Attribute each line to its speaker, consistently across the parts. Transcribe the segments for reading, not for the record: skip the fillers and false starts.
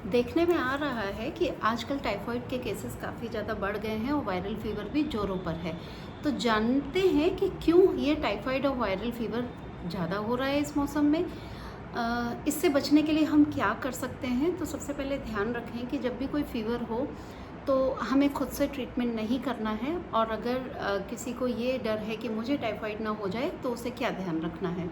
Speaker 1: देखने में आ रहा है कि आजकल टाइफाइड के केसेस काफ़ी ज़्यादा बढ़ गए हैं और वायरल फीवर भी ज़ोरों पर है। तो जानते हैं कि क्यों ये टाइफाइड और वायरल फीवर ज़्यादा हो रहा है इस मौसम में। इससे बचने के लिए हम क्या कर सकते हैं? तो सबसे पहले ध्यान रखें कि जब भी कोई फीवर हो तो हमें खुद से ट्रीटमेंट नहीं करना है, और अगर किसी को ये डर है कि मुझे टाइफाइड ना हो जाए तो उसे क्या ध्यान रखना है।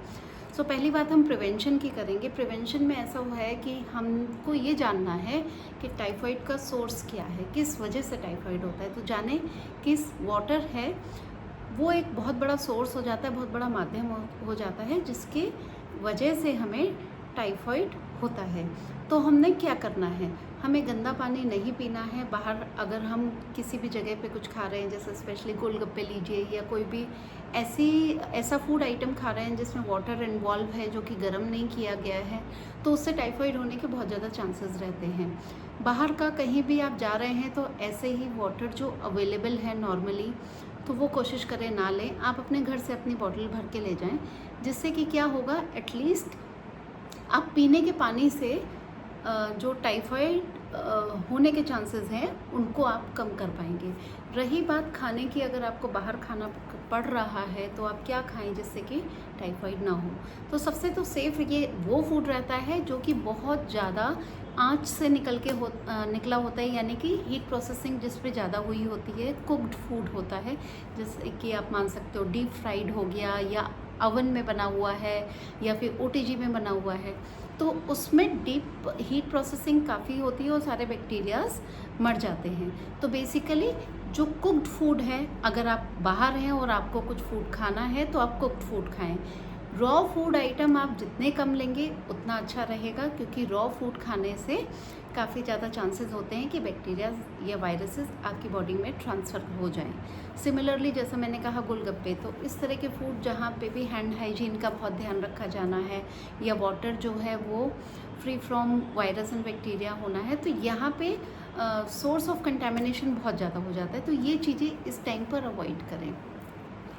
Speaker 1: सो पहली बात हम प्रिवेंशन की करेंगे। प्रिवेंशन में ऐसा हुआ है कि हमको ये जानना है कि टाइफाइड का सोर्स क्या है, किस वजह से टाइफाइड होता है। तो जाने किस वाटर है वो एक बहुत बड़ा सोर्स हो जाता है, बहुत बड़ा माध्यम हो जाता है जिसके वजह से हमें टाइफाइड होता है। तो हमने क्या करना है, हमें गंदा पानी नहीं पीना है। बाहर अगर हम किसी भी जगह पे कुछ खा रहे हैं, जैसे स्पेशली गोलगप्पे लीजिए या कोई भी ऐसा फूड आइटम खा रहे हैं जिसमें वाटर इन्वॉल्व है जो कि गर्म नहीं किया गया है, तो उससे टाइफाइड होने के बहुत ज़्यादा चांसेस रहते हैं। बाहर का कहीं भी आप जा रहे हैं तो ऐसे ही वाटर जो अवेलेबल है नॉर्मली, तो वो कोशिश करें ना लें। आप अपने घर से अपनी बॉटल भर के ले जाएं, जिससे कि क्या होगा, एटलीस्ट आप पीने के पानी से जो टाइफाइड होने के चांसेस हैं उनको आप कम कर पाएंगे। रही बात खाने की, अगर आपको बाहर खाना पड़ रहा है तो आप क्या खाएं जिससे कि टाइफाइड ना हो। तो सबसे तो सेफ़ ये वो फूड रहता है जो कि बहुत ज़्यादा आँच से निकला होता है, यानी कि हीट प्रोसेसिंग जिस पे ज़्यादा हुई होती है। कुक्ड फूड होता है, जैसे कि आप मान सकते हो डीप फ्राइड हो गया, या अवन में बना हुआ है, या फिर ओटीजी में बना हुआ है। तो उसमें डीप हीट प्रोसेसिंग काफ़ी होती है और सारे बैक्टीरियाज मर जाते हैं। तो बेसिकली जो कुक्ड फूड है, अगर आप बाहर हैं और आपको कुछ फूड खाना है तो आप कुक्ड फूड खाएं। रॉ फूड आइटम आप जितने कम लेंगे उतना अच्छा रहेगा, क्योंकि रॉ फूड खाने से काफ़ी ज़्यादा चांसेस होते हैं कि बैक्टीरिया या वायरसेस आपकी बॉडी में ट्रांसफ़र हो जाएं। सिमिलरली जैसा मैंने कहा गोलगप्पे, तो इस तरह के फूड जहाँ पे भी हैंड हाइजीन का बहुत ध्यान रखा जाना है, या वाटर जो है वो free from virus and bacteria होना है, तो यहाँ पे सोर्स ऑफ कंटेमिनेशन बहुत ज़्यादा हो जाता है। तो ये चीज़ें इस टाइम पर अवॉइड करें।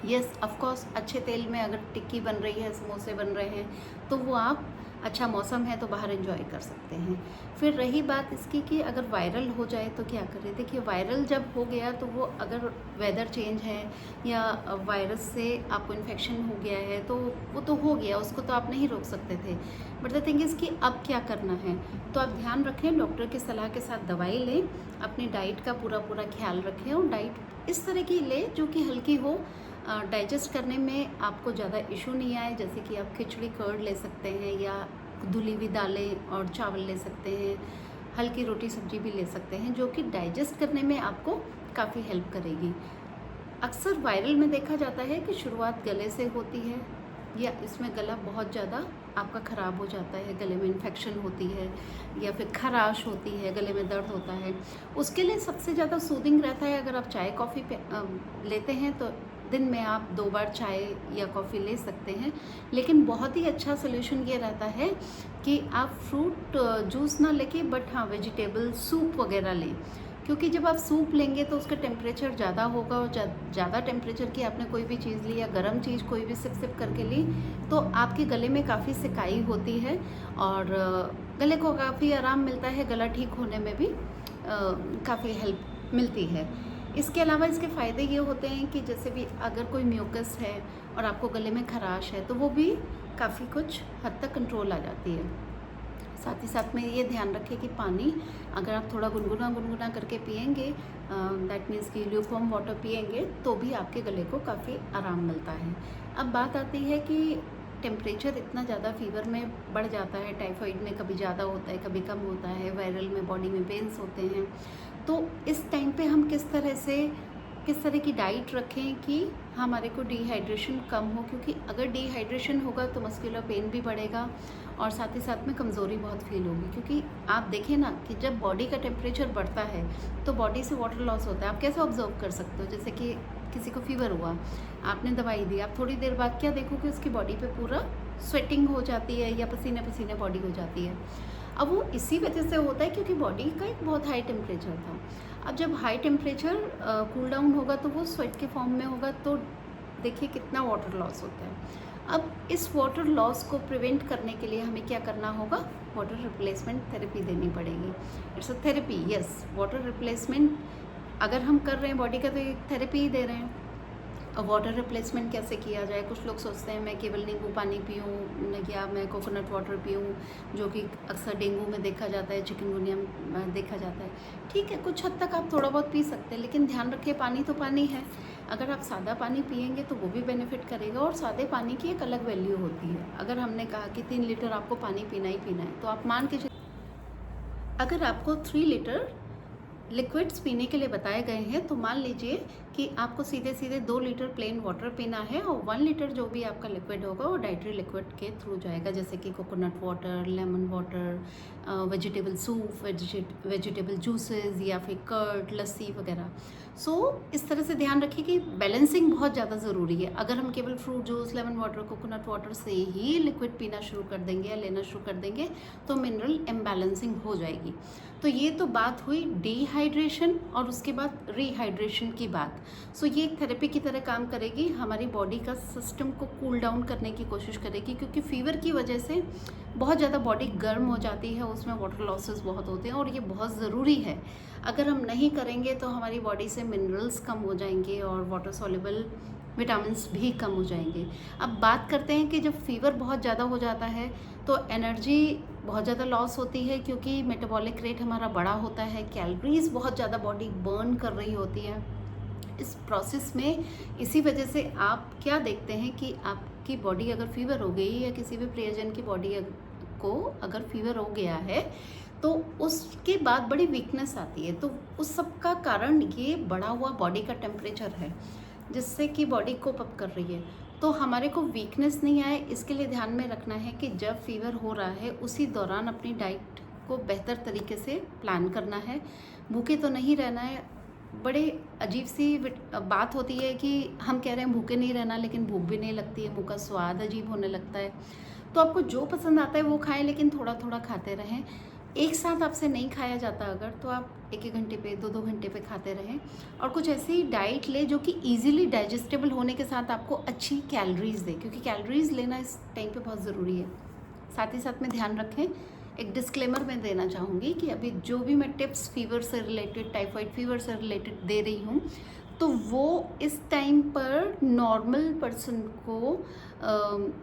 Speaker 1: यस, ऑफ कोर्स अच्छे तेल में अगर टिक्की बन रही है, समोसे बन रहे हैं, तो वो आप, अच्छा मौसम है तो बाहर एंजॉय कर सकते हैं। फिर रही बात इसकी कि अगर वायरल हो जाए तो क्या करें। देखिए, वायरल जब हो गया तो वो, अगर वेदर चेंज है या वायरस से आपको इन्फेक्शन हो गया है तो वो तो हो गया, उसको तो आप नहीं रोक सकते थे। बट द थिंग इज़ कि अब क्या करना है, तो आप ध्यान रखें, डॉक्टर की सलाह के साथ दवाई लें, अपनी डाइट का पूरा ख्याल रखें, और डाइट इस तरह की लें जो कि हल्की हो, डाइजेस्ट करने में आपको ज़्यादा इशू नहीं आए। जैसे कि आप खिचड़ी कर्ड ले सकते हैं, या धुली हुई दालें और चावल ले सकते हैं, हल्की रोटी सब्जी भी ले सकते हैं, जो कि डाइजेस्ट करने में आपको काफ़ी हेल्प करेगी। अक्सर वायरल में देखा जाता है कि शुरुआत गले से होती है, या इसमें गला बहुत ज़्यादा आपका ख़राब हो जाता है, गले में इन्फेक्शन होती है, या फिर खराश होती है, गले में दर्द होता है। उसके लिए सबसे ज़्यादा सूदिंग रहता है, अगर आप चाय कॉफ़ी लेते हैं तो दिन में आप 2 बार चाय या कॉफ़ी ले सकते हैं। लेकिन बहुत ही अच्छा सोल्यूशन ये रहता है कि आप फ्रूट जूस ना लेके, बट हाँ वेजिटेबल सूप वगैरह लें, क्योंकि जब आप सूप लेंगे तो उसका टेम्परेचर ज़्यादा होगा, और ज़्यादा टेम्परेचर की आपने कोई भी चीज़ ली, या गर्म चीज़ कोई भी सिप सिप करके ली, तो आपके गले में काफ़ी सिकाई होती है, और गले को काफ़ी आराम मिलता है, गला ठीक होने में भी काफ़ी हेल्प मिलती है। इसके अलावा इसके फ़ायदे ये होते हैं कि जैसे भी अगर कोई म्यूकस है और आपको गले में खराश है, तो वो भी काफ़ी कुछ हद तक कंट्रोल आ जाती है। साथ ही साथ में ये ध्यान रखें कि पानी अगर आप थोड़ा गुनगुना करके पिएंगे, दैट मीन्स कि ल्यूकवार्म वाटर पिएंगे, तो भी आपके गले को काफ़ी आराम मिलता है। अब बात आती है कि टेम्परेचर इतना ज़्यादा फीवर में बढ़ जाता है, टाइफाइड में कभी ज़्यादा होता है कभी कम होता है, वायरल में बॉडी में पेन्स होते हैं। तो इस टाइम पे हम किस तरह की डाइट रखें कि हमारे को डिहाइड्रेशन कम हो, क्योंकि अगर डिहाइड्रेशन होगा तो मस्कुलर पेन भी बढ़ेगा, और साथ ही साथ में कमज़ोरी बहुत फील होगी। क्योंकि आप देखें ना कि जब बॉडी का टेम्परेचर बढ़ता है तो बॉडी से वाटर लॉस होता है। आप कैसे ऑब्जर्व कर सकते हो, जैसे कि किसी को फीवर हुआ, आपने दवाई दी, आप थोड़ी देर बाद क्या देखोगे, उसकी बॉडी पे पूरा स्वेटिंग हो जाती है, या पसीने पसीने बॉडी हो जाती है। अब वो इसी वजह से होता है क्योंकि बॉडी का एक बहुत हाई टेम्परेचर था। अब जब हाई टेम्परेचर कूल डाउन होगा तो वो स्वेट के फॉर्म में होगा, तो देखिए कितना वाटर लॉस होता है। अब इस वाटर लॉस को प्रिवेंट करने के लिए हमें क्या करना होगा? वाटर रिप्लेसमेंट थेरेपी देनी पड़ेगी। It's a therapy, yes. Water replacement अगर हम कर रहे हैं बॉडी का, तो एक थेरेपी ही दे रहे हैं। अब वाटर रिप्लेसमेंट कैसे किया जाए? कुछ लोग सोचते हैं मैं केवल नींबू पानी पीऊँ या मैं कोकोनट वाटर पीऊँ, जो कि अक्सर डेंगू में देखा जाता है, चिकनगुनिया में देखा जाता है। ठीक है, कुछ हद तक आप थोड़ा बहुत पी सकते हैं, लेकिन ध्यान रखिए पानी तो पानी है। अगर आप सादा पानी पिएंगे तो वो भी बेनिफिट करेगा, और सादे पानी की एक अलग वैल्यू होती है। अगर हमने कहा कि 3 लीटर आपको पानी पीना ही पीना है, तो आप मान के अगर आपको 3 लीटर लिक्विड्स पीने के लिए बताए गए हैं, तो मान लीजिए कि आपको सीधे सीधे 2 लीटर प्लेन वाटर पीना है, और 1 लीटर जो भी आपका लिक्विड होगा वो डाइटरी लिक्विड के थ्रू जाएगा, जैसे कि coconut water, lemon water, vegetable soup, vegetable juices, या फिर कर्ड, लस्सी वगैरह। सो इस तरह से ध्यान रखिए कि बैलेंसिंग बहुत ज़्यादा ज़रूरी है। अगर हम केवल fruit juice, lemon water, coconut water से ही लिक्विड पीना शुरू कर देंगे या लेना शुरू कर देंगे, तो मिनरल इम्बैलेंसिंग हो जाएगी। तो ये तो बात हुई डिहाइड्रेशन और उसके बाद रिहाइड्रेशन की बात। सो ये एक थेरेपी की तरह काम करेगी, हमारी बॉडी का सिस्टम को कूल डाउन करने की कोशिश करेगी, क्योंकि फीवर की वजह से बहुत ज़्यादा बॉडी गर्म हो जाती है, उसमें वाटर लॉसेस बहुत होते हैं, और ये बहुत ज़रूरी है। अगर हम नहीं करेंगे तो हमारी बॉडी से मिनरल्स कम हो जाएंगे और वाटर सॉल्युबल विटामिन्स भी कम हो जाएंगे। अब बात करते हैं कि जब फीवर बहुत ज़्यादा हो जाता है तो एनर्जी बहुत ज़्यादा लॉस होती है, क्योंकि मेटाबॉलिक रेट हमारा बड़ा होता है, कैलोरीज बहुत ज़्यादा बॉडी बर्न कर रही होती है इस प्रोसेस में। इसी वजह से आप क्या देखते हैं कि आपकी बॉडी अगर फीवर हो गई, या किसी भी प्रियजन की बॉडी को अगर फीवर हो गया है, तो उसके बाद बड़ी वीकनेस आती है। तो उस सब का कारण ये बढ़ा हुआ बॉडी का टेम्परेचर है, जिससे कि बॉडी कोप अप कर रही है। तो हमारे को वीकनेस नहीं आए, इसके लिए ध्यान में रखना है कि जब फीवर हो रहा है उसी दौरान अपनी डाइट को बेहतर तरीके से प्लान करना है। भूखे तो नहीं रहना है। बड़े अजीब सी बात होती है कि हम कह रहे हैं भूखे नहीं रहना, लेकिन भूख भी नहीं लगती है, मुँह का स्वाद अजीब होने लगता है। तो आपको जो पसंद आता है वो खाएं, लेकिन थोड़ा थोड़ा खाते रहें। एक साथ आपसे नहीं खाया जाता अगर, तो आप 1-1 घंटे पे, 2-2 घंटे पे खाते रहें, और कुछ ऐसी डाइट ले जो कि इजीली डाइजेस्टेबल होने के साथ आपको अच्छी कैलोरीज दे, क्योंकि कैलोरीज लेना इस टाइम पे बहुत ज़रूरी है। साथ ही साथ में ध्यान रखें, एक डिस्क्लेमर मैं देना चाहूँगी कि अभी जो भी मैं टिप्स फीवर से रिलेटेड, टाइफाइड फीवर से रिलेटेड दे रही हूँ, तो वो इस टाइम पर नॉर्मल पर्सन को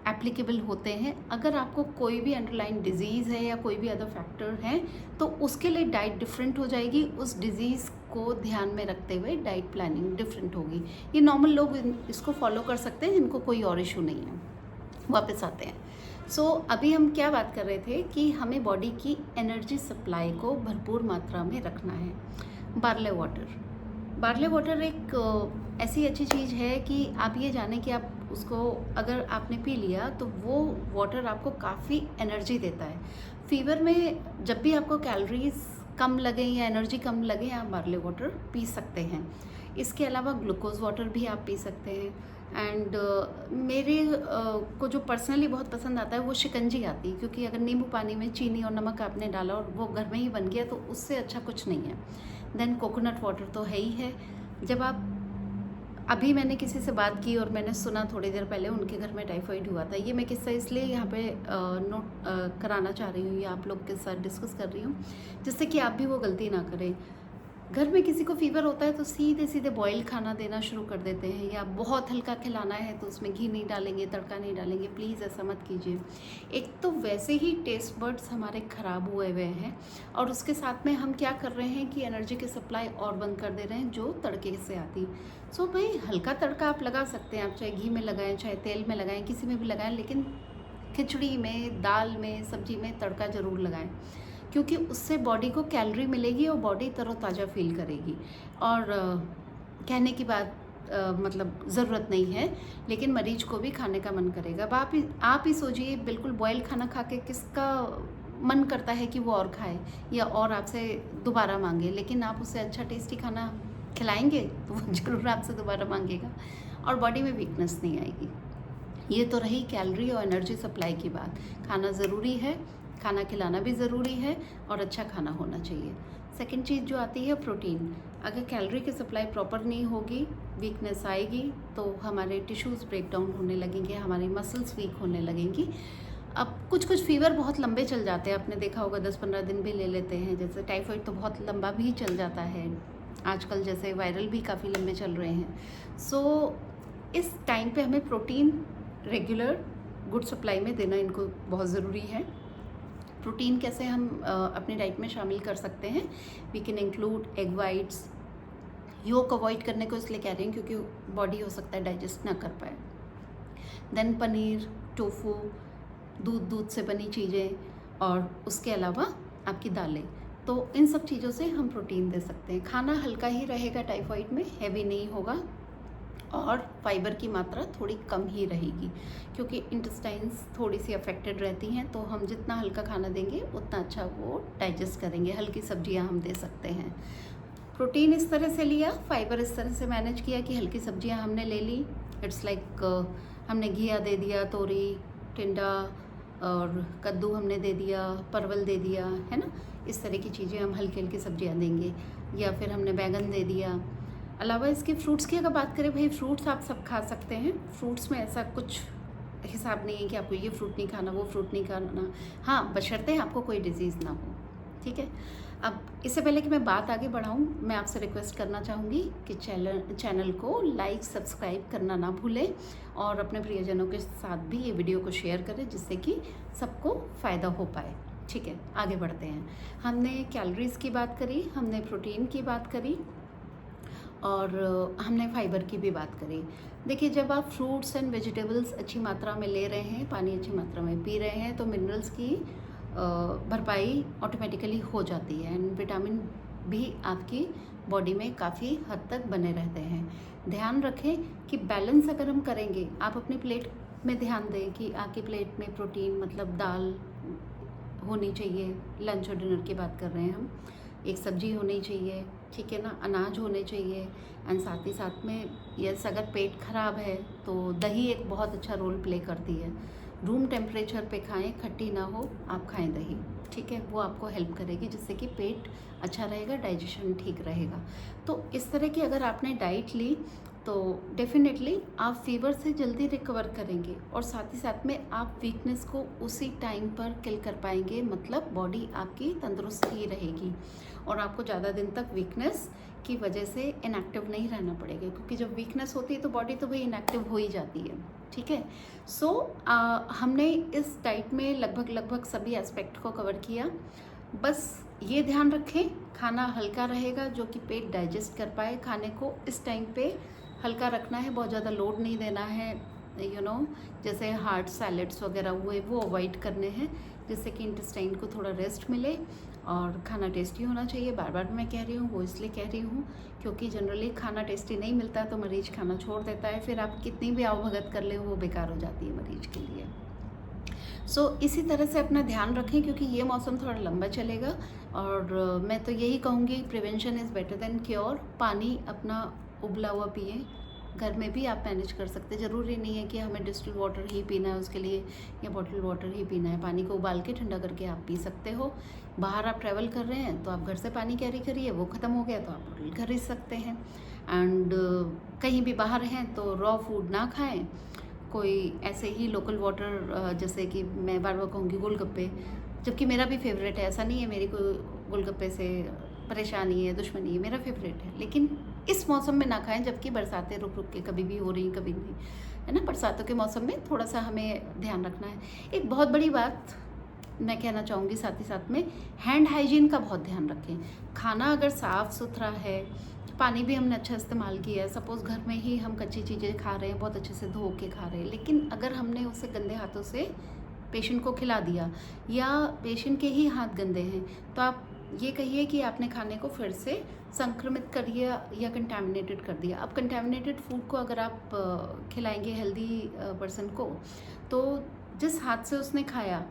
Speaker 1: एप्लीकेबल होते हैं। अगर आपको कोई भी अंडरलाइन डिजीज़ है या कोई भी अदर फैक्टर है, तो उसके लिए डाइट डिफरेंट हो जाएगी। उस डिज़ीज़ को ध्यान में रखते हुए डाइट प्लानिंग डिफरेंट होगी। ये नॉर्मल लोग इसको फॉलो कर सकते हैं जिनको कोई और इशू नहीं है। वापस आते हैं। अभी हम क्या बात कर रहे थे कि हमें बॉडी की एनर्जी सप्लाई को भरपूर मात्रा में रखना है। बार्ले वाटर एक ऐसी अच्छी चीज़ है कि आप ये जानें कि आप उसको अगर आपने पी लिया तो वो वाटर आपको काफ़ी एनर्जी देता है। फीवर में जब भी आपको कैलोरीज कम लगे या एनर्जी कम लगे, आप बार्ले वाटर पी सकते हैं। इसके अलावा ग्लूकोज वाटर भी आप पी सकते हैं। एंड मेरे को जो पर्सनली बहुत पसंद आता है वो शिकंजी आती है, क्योंकि अगर नींबू पानी में चीनी और नमक आपने डाला और वो घर में ही बन गया, तो उससे अच्छा कुछ नहीं है। देन कोकोनट वाटर तो है ही है। जब आप अभी मैंने किसी से बात की और मैंने सुना थोड़ी देर पहले उनके घर में टाइफाइड हुआ था। ये मैं किस्सा इसलिए यहाँ पे नोट कराना चाह रही हूँ या आप लोग के साथ डिस्कस कर रही हूँ, जिससे कि आप भी वो गलती ना करें। घर में किसी को फीवर होता है तो सीधे सीधे बॉयल खाना देना शुरू कर देते हैं, या बहुत हल्का खिलाना है तो उसमें घी नहीं डालेंगे, तड़का नहीं डालेंगे। प्लीज़ ऐसा मत कीजिए। एक तो वैसे ही टेस्ट बड्स हमारे ख़राब हुए हुए हैं, और उसके साथ में हम क्या कर रहे हैं कि एनर्जी की सप्लाई और बंद कर दे रहे हैं जो तड़के से आती। सो भाई हल्का तड़का आप लगा सकते हैं, आप चाहे घी में लगाएं, चाहे तेल में लगाएं, किसी में भी लगाएं, लेकिन खिचड़ी में, दाल में, सब्जी में तड़का ज़रूर लगाएं, क्योंकि उससे बॉडी को कैलोरी मिलेगी और बॉडी तरोताज़ा फील करेगी। और कहने की बात मतलब ज़रूरत नहीं है, लेकिन मरीज को भी खाने का मन करेगा। अब आप ही सोचिए, बिल्कुल बॉयल खाना खा के किसका मन करता है कि वो और खाए या और आपसे दोबारा मांगे, लेकिन आप उससे अच्छा टेस्टी खाना खिलाएंगे तो वो ज़रूर आपसे दोबारा मांगेगा और बॉडी में वीकनेस नहीं आएगी। ये तो रही कैलोरी और एनर्जी सप्लाई की बात। खाना ज़रूरी है, खाना खिलाना भी ज़रूरी है, और अच्छा खाना होना चाहिए। सेकंड चीज़ जो आती है प्रोटीन। अगर कैलोरी की सप्लाई प्रॉपर नहीं होगी वीकनेस आएगी तो हमारे टिश्यूज़ ब्रेक डाउन होने लगेंगे, हमारी मसल्स वीक होने लगेंगी। अब कुछ फीवर बहुत लंबे चल जाते हैं, आपने देखा होगा 10-15 दिन भी ले लेते हैं। जैसे टाइफाइड तो बहुत लंबा भी चल जाता है आजकल, जैसे वायरल भी काफ़ी लंबे चल रहे हैं। सो इस टाइम पे हमें प्रोटीन रेगुलर गुड सप्लाई में देना इनको बहुत ज़रूरी है। प्रोटीन कैसे हम अपनी डाइट में शामिल कर सकते हैं? We can include egg whites. Yolk avoid करने को इसलिए कह रही हूँ क्योंकि बॉडी हो सकता है डाइजेस्ट ना कर पाए। देन पनीर, टोफू, दूध से बनी चीज़ें, और उसके अलावा आपकी दालें। तो इन सब चीज़ों से हम प्रोटीन दे सकते हैं। खाना हल्का ही रहेगा टाइफाइड में, हैवी नहीं होगा, और फाइबर की मात्रा थोड़ी कम ही रहेगी क्योंकि इंटेस्टाइन्स थोड़ी सी अफेक्टेड रहती हैं। तो हम जितना हल्का खाना देंगे उतना अच्छा वो डाइजेस्ट करेंगे। हल्की सब्जियां हम दे सकते हैं। प्रोटीन इस तरह से लिया, फाइबर इस तरह से मैनेज किया कि हल्की सब्जियां हमने ले ली। इट्स लाइक हमने घिया दे दिया, तोरी, टिंडा और कद्दू हमने दे दिया, परवल दे दिया, है ना। इस तरह की चीज़ें हम हल्की हल्की सब्जियां देंगे। या फिर हमने बैगन दे दिया। अलावा इसके फ्रूट्स की अगर बात करें, भाई फ्रूट्स आप सब खा सकते हैं। फ्रूट्स में ऐसा कुछ हिसाब नहीं है कि आपको ये फ्रूट नहीं खाना, वो फ्रूट नहीं खाना। हाँ, बशर्ते आपको कोई डिजीज़ ना हो, ठीक है। अब इससे पहले कि मैं बात आगे बढ़ाऊँ, मैं आपसे रिक्वेस्ट करना चाहूँगी कि चैनल को लाइक सब्सक्राइब करना ना भूलें और अपने प्रियजनों के साथ भी ये वीडियो को शेयर करें जिससे कि सबको फ़ायदा हो पाए, ठीक है। आगे बढ़ते हैं। हमने कैलोरीज़ की बात करी, हमने प्रोटीन की बात करी और हमने फाइबर की भी बात करी। देखिए, जब आप फ्रूट्स एंड वेजिटेबल्स अच्छी मात्रा में ले रहे हैं, पानी अच्छी मात्रा में पी रहे हैं, तो मिनरल्स की भरपाई ऑटोमेटिकली हो जाती है एंड विटामिन भी आपकी बॉडी में काफ़ी हद तक बने रहते हैं। ध्यान रखें कि बैलेंस अगर हम करेंगे, आप अपनी प्लेट में ध्यान दें कि आपकी प्लेट में प्रोटीन मतलब दाल होनी चाहिए, लंच और डिनर की बात कर रहे हैं हम, एक सब्जी होनी चाहिए, ठीक है ना, अनाज होने चाहिए। एंड साथ ही साथ में यस, अगर पेट ख़राब है तो दही एक बहुत अच्छा रोल प्ले करती है। रूम टेम्परेचर पे खाएं, खट्टी ना हो, आप खाएं दही, ठीक है। वो आपको हेल्प करेगी जिससे कि पेट अच्छा रहेगा, डाइजेशन ठीक रहेगा। तो इस तरह की अगर आपने डाइट ली तो डेफिनेटली आप फीवर से जल्दी रिकवर करेंगे और साथ ही साथ में आप वीकनेस को उसी टाइम पर किल कर पाएंगे। मतलब बॉडी आपकी तंदुरुस्त ही रहेगी और आपको ज़्यादा दिन तक वीकनेस की वजह से इनएक्टिव नहीं रहना पड़ेगा, क्योंकि जब वीकनेस होती है तो बॉडी तो वही इनएक्टिव हो ही जाती है, ठीक है। सो हमने इस डाइट में लगभग सभी एस्पेक्ट को कवर किया। बस ये ध्यान रखें, खाना हल्का रहेगा जो कि पेट डाइजेस्ट कर पाए। खाने को इस टाइम पे हल्का रखना है, बहुत ज़्यादा लोड नहीं देना है। जैसे हार्ड सैलेड्स वगैरह हुए वो अवॉइड करने हैं जिससे कि इंटेस्टाइन को थोड़ा रेस्ट मिले और खाना टेस्टी होना चाहिए। बार बार मैं कह रही हूँ, वो इसलिए कह रही हूँ क्योंकि जनरली खाना टेस्टी नहीं मिलता है तो मरीज़ खाना छोड़ देता है, फिर आप कितनी भी आवभगत कर ले वो बेकार हो जाती है मरीज़ के लिए। सो इसी तरह से अपना ध्यान रखें क्योंकि ये मौसम थोड़ा लंबा चलेगा और मैं तो यही कहूँगी, prevention is better than cure. पानी अपना उबला हुआ पिएं, घर में भी आप मैनेज कर सकते हैं। ज़रूरी नहीं है कि हमें डिस्टिल्ड वाटर ही पीना है उसके लिए या बॉटल वाटर ही पीना है। पानी को उबाल के ठंडा करके आप पी सकते हो। बाहर आप ट्रैवल कर रहे हैं तो आप घर से पानी कैरी करिए, वो ख़त्म हो गया तो आप बॉटल खरीद सकते हैं। एंड कहीं भी बाहर हैं तो रॉ फूड ना खाएँ, कोई ऐसे ही लोकल वाटर, जैसे कि मैं बार बार कहूँगी गोलगप्पे, जबकि मेरा भी फेवरेट है, ऐसा नहीं है मेरी कोई गोलगप्पे से परेशानी है, दुश्मनी है, मेरा फेवरेट है, लेकिन इस मौसम में ना खाएं जबकि बरसातें रुक रुक के कभी भी हो रही कभी नहीं, है ना। बरसातों के मौसम में थोड़ा सा हमें ध्यान रखना है। एक बहुत बड़ी बात मैं कहना चाहूँगी साथ ही साथ में, हैंड हाइजीन का बहुत ध्यान रखें। खाना अगर साफ़ सुथरा है, पानी भी हमने अच्छा इस्तेमाल किया है, सपोज़ घर में ही हम कच्ची चीज़ें खा रहे हैं, बहुत अच्छे से धो के खा रहे हैं, लेकिन अगर हमने उसे गंदे हाथों से पेशेंट को खिला दिया या पेशेंट के ही हाथ गंदे हैं तो आप ये कहिए कि आपने खाने को फिर से संक्रमित कर दिया या कंटामिनेटेड कर दिया। अब कंटामिनेटेड फूड को अगर आप खिलाएंगे हेल्दी पर्सन को, तो जिस हाथ से उसने खाया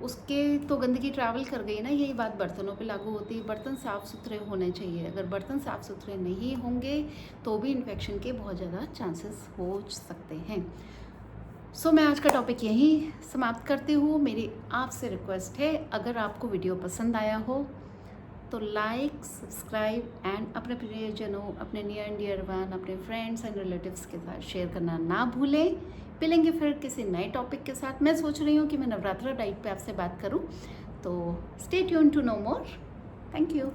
Speaker 1: उसके तो गंदगी ट्रैवल कर गई ना। यही बात बर्तनों पे लागू होती है। बर्तन साफ़ सुथरे होने चाहिए। अगर बर्तन साफ़ सुथरे नहीं होंगे तो भी इन्फेक्शन के बहुत ज़्यादा चांसेस हो सकते हैं। सो मैं आज का टॉपिक यहीं समाप्त करती हूँ। मेरी आपसे रिक्वेस्ट है, अगर आपको वीडियो पसंद आया हो तो लाइक, सब्सक्राइब एंड अपने प्रियजनों, अपने नियर एंड डियर वन, अपने फ्रेंड्स एंड रिलेटिव्स के साथ शेयर करना ना भूलें। मिलेंगे फिर किसी नए टॉपिक के साथ। मैं सोच रही हूँ कि मैं नवरात्रा डाइट पे आपसे बात करूँ, तो stay tune to know more. Thank you.